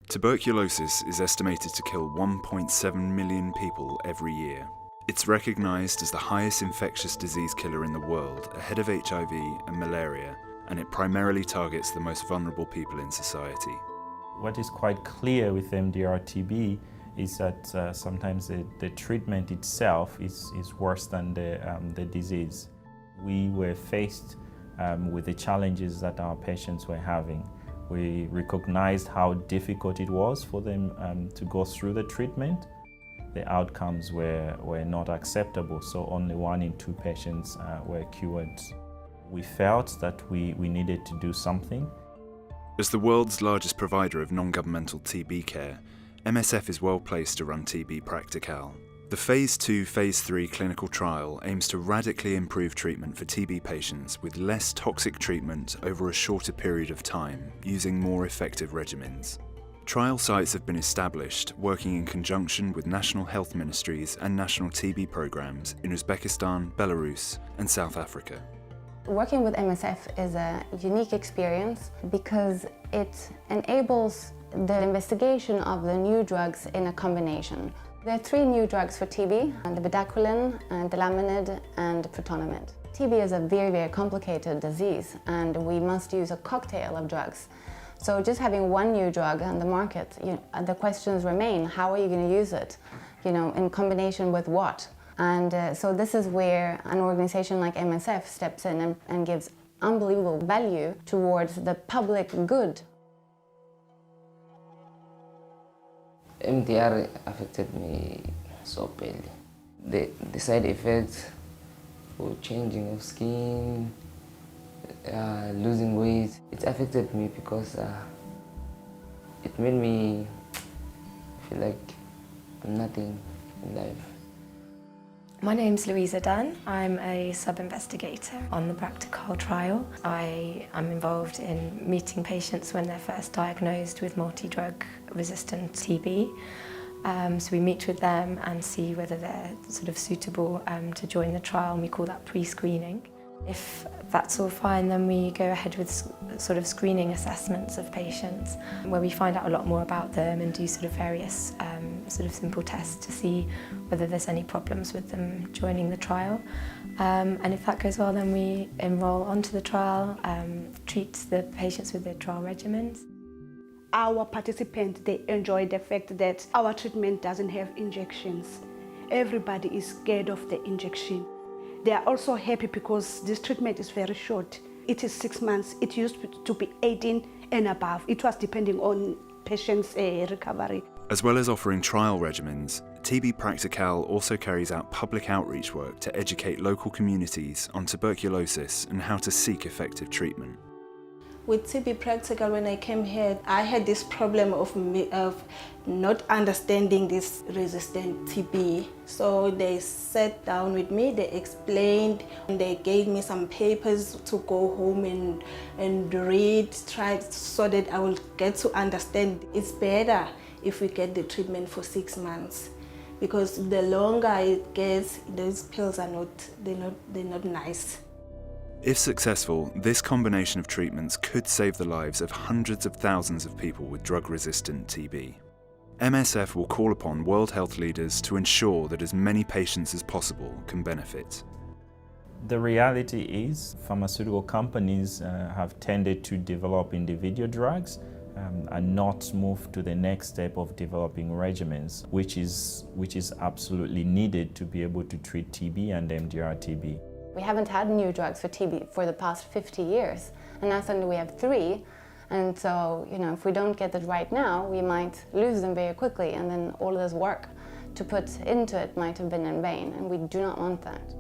Tuberculosis is estimated to kill 1.7 million people every year. It's recognised as the highest infectious disease killer in the world, ahead of HIV and malaria, and it primarily targets the most vulnerable people in society. What is quite clear with MDR-TB is that sometimes the treatment itself is worse than the disease. We were faced with the challenges that our patients were having. We recognized how difficult it was for them to go through the treatment. The outcomes were not acceptable, so only 1 in 2 patients were cured. We felt that we needed to do something. As the world's largest provider of non-governmental TB care, MSF is well placed to run TB Practical. The Phase 2, Phase 3 clinical trial aims to radically improve treatment for TB patients with less toxic treatment over a shorter period of time, using more effective regimens. Trial sites have been established, working in conjunction with national health ministries and national TB programs in Uzbekistan, Belarus, and South Africa. Working with MSF is a unique experience because it enables the investigation of the new drugs in a combination. There are 3 new drugs for TB, the bedaquiline, the laminid, and protonamide. TB is a very, very complicated disease, and we must use a cocktail of drugs. So just having 1 new drug on the market, the questions remain: how are you going to use it? In combination with what? And so this is where an organization like MSF steps in and gives unbelievable value towards the public good. MDR affected me so badly. The side effects for changing of skin, losing weight, it affected me because it made me feel like I'm nothing in life. My name's Louisa Dunn. I'm a sub-investigator on the Practical trial. I am involved in meeting patients when they're first diagnosed with multi-drug resistant TB. So we meet with them and see whether they're sort of suitable to join the trial, and we call that pre-screening. If that's all fine, then we go ahead with sort of screening assessments of patients where we find out a lot more about them and do sort of various sort of simple tests to see whether there's any problems with them joining the trial. And if that goes well, then we enroll onto the trial, treat the patients with their trial regimens. Our participants, they enjoy the fact that our treatment doesn't have injections. Everybody is scared of the injection. They are also happy because this treatment is very short. It is 6 months. It used to be 18 and above. It was depending on patients' recovery. As well as offering trial regimens, TB Practical also carries out public outreach work to educate local communities on tuberculosis and how to seek effective treatment. With TB Practical, when I came here, I had this problem of not understanding this resistant TB. So they sat down with me, they explained, and they gave me some papers to go home and read, try so that I will get to understand. It's better if we get the treatment for 6 months, because the longer it gets, those pills are they're not nice. If successful, this combination of treatments could save the lives of hundreds of thousands of people with drug-resistant TB. MSF will call upon world health leaders to ensure that as many patients as possible can benefit. The reality is pharmaceutical companies have tended to develop individual drugs and not move to the next step of developing regimens, which is absolutely needed to be able to treat TB and MDR-TB. We haven't had new drugs for TB for the past 50 years, and now suddenly we have 3. And so, if we don't get it right now, we might lose them very quickly, and then all of this work to put into it might have been in vain, and we do not want that.